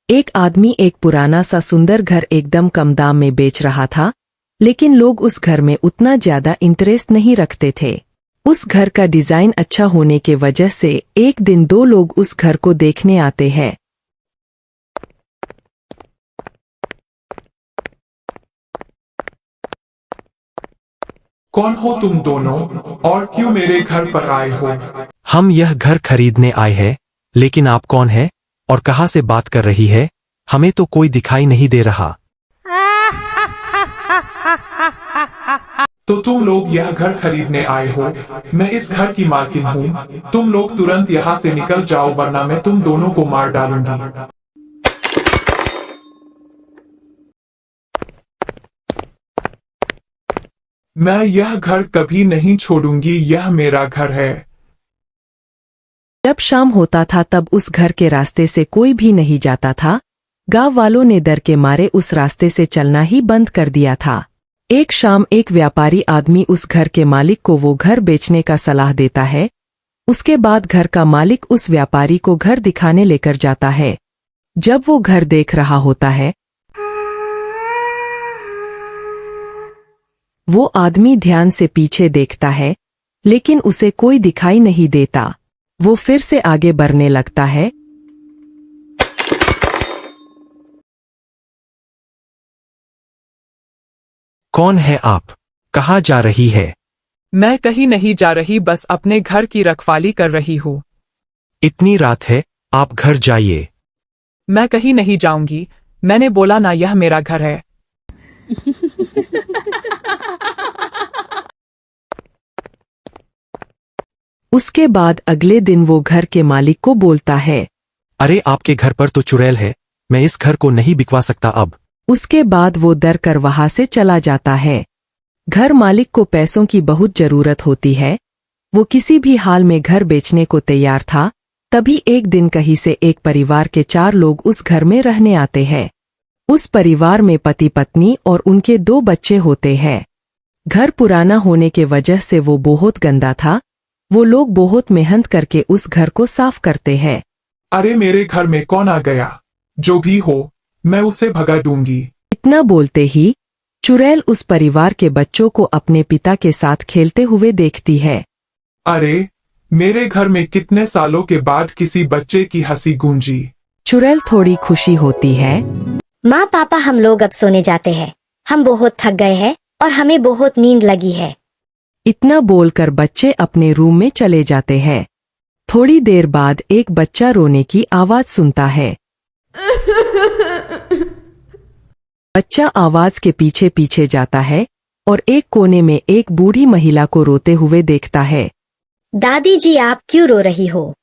एक आदमी एक पुराना सा सुंदर घर एकदम कम दाम में बेच रहा था, लेकिन लोग उस घर में उतना ज्यादा इंटरेस्ट नहीं रखते थे। उस घर का डिजाइन अच्छा होने के वजह से एक दिन दो लोग उस घर को देखने आते हैं। कौन हो तुम दोनों और क्यों मेरे घर पर आए हो? हम यह घर खरीदने आए हैं, लेकिन आप कौन है और कहाँ से बात कर रही है? हमें तो कोई दिखाई नहीं दे रहा। तो तुम लोग यह घर खरीदने आए हो। मैं इस घर की मालकिन हूँ। तुम लोग तुरंत यहाँ से निकल जाओ वरना मैं तुम दोनों को मार डालूंगी। मैं यह घर कभी नहीं छोड़ूंगी, यह मेरा घर है। जब शाम होता था तब उस घर के रास्ते से कोई भी नहीं जाता था। गांव वालों ने डर के मारे उस रास्ते से चलना ही बंद कर दिया था। एक शाम एक व्यापारी आदमी उस घर के मालिक को वो घर बेचने का सलाह देता है। उसके बाद घर का मालिक उस व्यापारी को घर दिखाने लेकर जाता है। जब वो घर देख रहा होता है, वो आदमी ध्यान से पीछे देखता है, लेकिन उसे कोई दिखाई नहीं देता। वो फिर से आगे बढ़ने लगता है। कौन है आप? कहाँ जा रही है? मैं कहीं नहीं जा रही, बस अपने घर की रखवाली कर रही हूँ। इतनी रात है, आप घर जाइए। मैं कहीं नहीं जाऊंगी, मैंने बोला ना, यह मेरा घर है। उसके बाद अगले दिन वो घर के मालिक को बोलता है, अरे आपके घर पर तो चुड़ैल है, मैं इस घर को नहीं बिकवा सकता अब। उसके बाद वो डर कर वहां से चला जाता है। घर मालिक को पैसों की बहुत जरूरत होती है। वो किसी भी हाल में घर बेचने को तैयार था। तभी एक दिन कहीं से एक परिवार के 4 लोग उस घर में रहने आते हैं। उस परिवार में पति पत्नी और उनके 2 बच्चे होते हैं। घर पुराना होने के वजह से वो बहुत गंदा था। वो लोग बहुत मेहनत करके उस घर को साफ करते हैं। अरे मेरे घर में कौन आ गया? जो भी हो, मैं उसे भगा दूंगी। इतना बोलते ही चुड़ैल उस परिवार के बच्चों को अपने पिता के साथ खेलते हुए देखती है। अरे मेरे घर में कितने सालों के बाद किसी बच्चे की हंसी गूंजी। चुड़ैल थोड़ी खुशी होती है। माँ पापा, हम लोग अब सोने जाते हैं। हम बहुत थक गए हैं और हमें बहुत नींद लगी है। इतना बोलकर बच्चे अपने रूम में चले जाते हैं। थोड़ी देर बाद एक बच्चा रोने की आवाज सुनता है। बच्चा आवाज के पीछे पीछे जाता है और एक कोने में एक बूढ़ी महिला को रोते हुए देखता है। दादी जी, आप क्यों रो रही हो?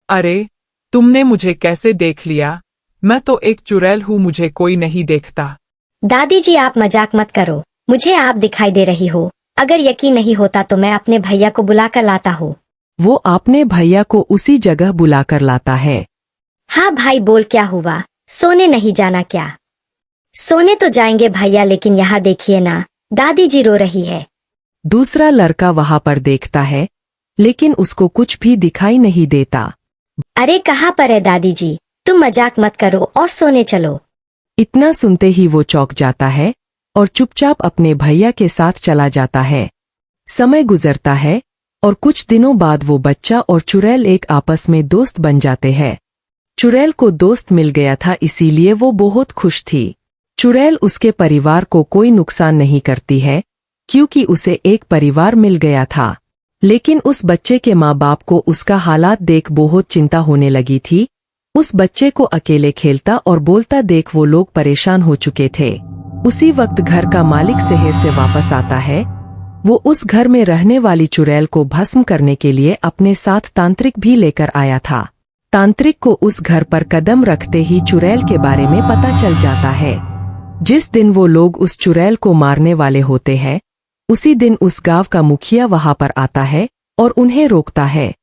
अरे तुमने मुझे कैसे देख लिया? मैं तो एक चुड़ैल हूँ, मुझे कोई नहीं देखता। दादी जी, आप मजाक मत करो, मुझे आप दिखाई दे रही हो। अगर यकीन नहीं होता तो मैं अपने भैया को बुलाकर लाता हूँ। वो अपने भैया को उसी जगह बुलाकर लाता है। हाँ भाई, बोल क्या हुआ? सोने नहीं जाना क्या? सोने तो जाएंगे भैया, लेकिन यहाँ देखिए ना, दादी जी रो रही है। दूसरा लड़का वहां पर देखता है, लेकिन उसको कुछ भी दिखाई नहीं देता। अरे कहाँ पर है दादी जी? तुम मजाक मत करो और सोने चलो। इतना सुनते ही वो चौंक जाता है और चुपचाप अपने भैया के साथ चला जाता है। समय गुजरता है और कुछ दिनों बाद वो बच्चा और चुड़ैल एक आपस में दोस्त बन जाते हैं। चुड़ैल को दोस्त मिल गया था, इसीलिए वो बहुत खुश थी। चुड़ैल उसके परिवार को कोई नुकसान नहीं करती है, क्योंकि उसे एक परिवार मिल गया था। लेकिन उस बच्चे के माँ बाप को उसका हालात देख बहुत चिंता होने लगी थी। उस बच्चे को अकेले खेलता और बोलता देख वो लोग परेशान हो चुके थे। उसी वक्त घर का मालिक शहर से वापस आता है। वो उस घर में रहने वाली चुड़ैल को भस्म करने के लिए अपने साथ तांत्रिक भी लेकर आया था। तांत्रिक को उस घर पर कदम रखते ही चुड़ैल के बारे में पता चल जाता है। जिस दिन वो लोग उस चुड़ैल को मारने वाले होते हैं, उसी दिन उस गांव का मुखिया वहां पर आता है और उन्हें रोकता है।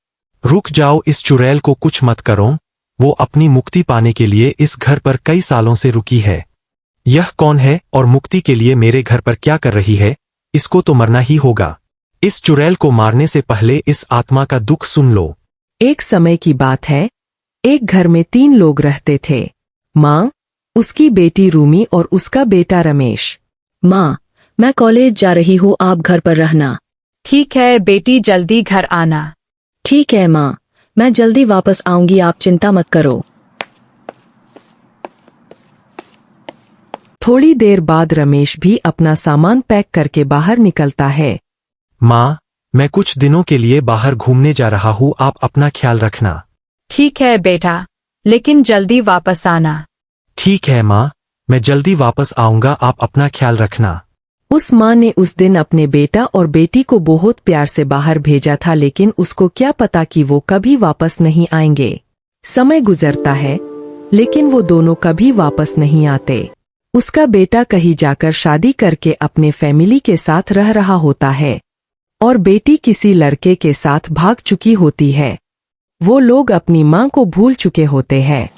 रुक जाओ, इस चुड़ैल को कुछ मत करो। वो अपनी मुक्ति पाने के लिए इस घर पर कई सालों से रुकी है। यह कौन है और मुक्ति के लिए मेरे घर पर क्या कर रही है? इसको तो मरना ही होगा। इस चुड़ैल को मारने से पहले इस आत्मा का दुख सुन लो। एक समय की बात है। एक घर में 3 लोग रहते थे। माँ, उसकी बेटी रूमी और उसका बेटा रमेश। माँ, मैं कॉलेज जा रही हूँ, आप घर पर रहना। ठीक है बेटी, जल्दी घर आना। ठीक है माँ, मैं जल्दी वापस आऊंगी, आप चिंता मत करो। थोड़ी देर बाद रमेश भी अपना सामान पैक करके बाहर निकलता है। माँ, मैं कुछ दिनों के लिए बाहर घूमने जा रहा हूँ, आप अपना ख्याल रखना। ठीक है बेटा, लेकिन जल्दी वापस आना। ठीक है माँ, मैं जल्दी वापस आऊंगा, आप अपना ख्याल रखना। उस माँ ने उस दिन अपने बेटा और बेटी को बहुत प्यार से बाहर भेजा था, लेकिन उसको क्या पता कि वो कभी वापस नहीं आएंगे। समय गुजरता है, लेकिन वो दोनों कभी वापस नहीं आते। उसका बेटा कहीं जाकर शादी करके अपने फैमिली के साथ रह रहा होता है और बेटी किसी लड़के के साथ भाग चुकी होती है। वो लोग अपनी माँ को भूल चुके होते हैं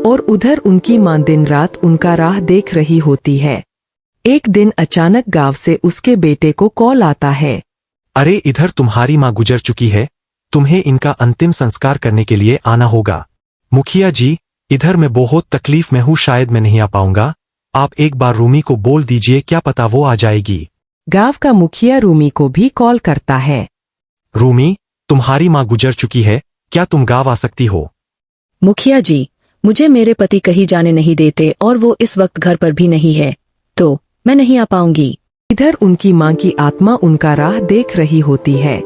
और उधर उनकी माँ दिन रात उनका राह देख रही होती है। एक दिन अचानक गांव से उसके बेटे को कॉल आता है। अरे इधर तुम्हारी माँ गुजर चुकी है, तुम्हें इनका अंतिम संस्कार करने के लिए आना होगा। मुखिया जी, इधर मैं बहुत तकलीफ में हूँ, शायद मैं नहीं आ पाऊंगा। आप एक बार रूमी को बोल दीजिए, क्या पता वो आ जाएगी। गांव का मुखिया रूमी को भी कॉल करता है। रूमी, तुम्हारी माँ गुजर चुकी है, क्या तुम गाँव आ सकती हो? मुखिया जी, मुझे मेरे पति कहीं जाने नहीं देते और वो इस वक्त घर पर भी नहीं है, तो मैं नहीं आ पाऊंगी। इधर उनकी माँ की आत्मा उनका राह देख रही होती है,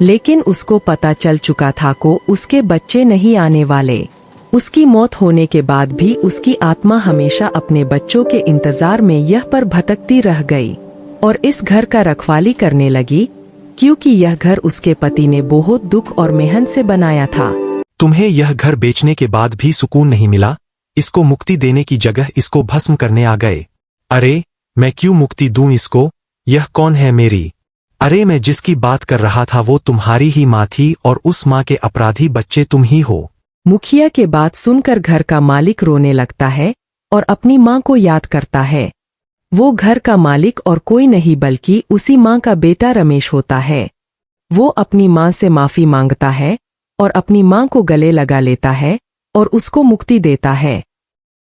लेकिन उसको पता चल चुका था को उसके बच्चे नहीं आने वाले। उसकी मौत होने के बाद भी उसकी आत्मा हमेशा अपने बच्चों के इंतजार में यह पर भटकती रह गई और इस घर का रखवाली करने लगी, क्योंकि यह घर उसके पति ने बहुत दुख और मेहनत से बनाया था। तुम्हें यह घर बेचने के बाद भी सुकून नहीं मिला? इसको मुक्ति देने की जगह इसको भस्म करने आ गए। अरे मैं क्यों मुक्ति दूं इसको? यह कौन है मेरी? अरे मैं जिसकी बात कर रहा था वो तुम्हारी ही माँ थी और उस माँ के अपराधी बच्चे तुम ही हो। मुखिया के बात सुनकर घर का मालिक रोने लगता है और अपनी माँ को याद करता है। वो घर का मालिक और कोई नहीं बल्कि उसी माँ का बेटा रमेश होता है। वो अपनी माँ से माफी मांगता है और अपनी माँ को गले लगा लेता है और उसको मुक्ति देता है।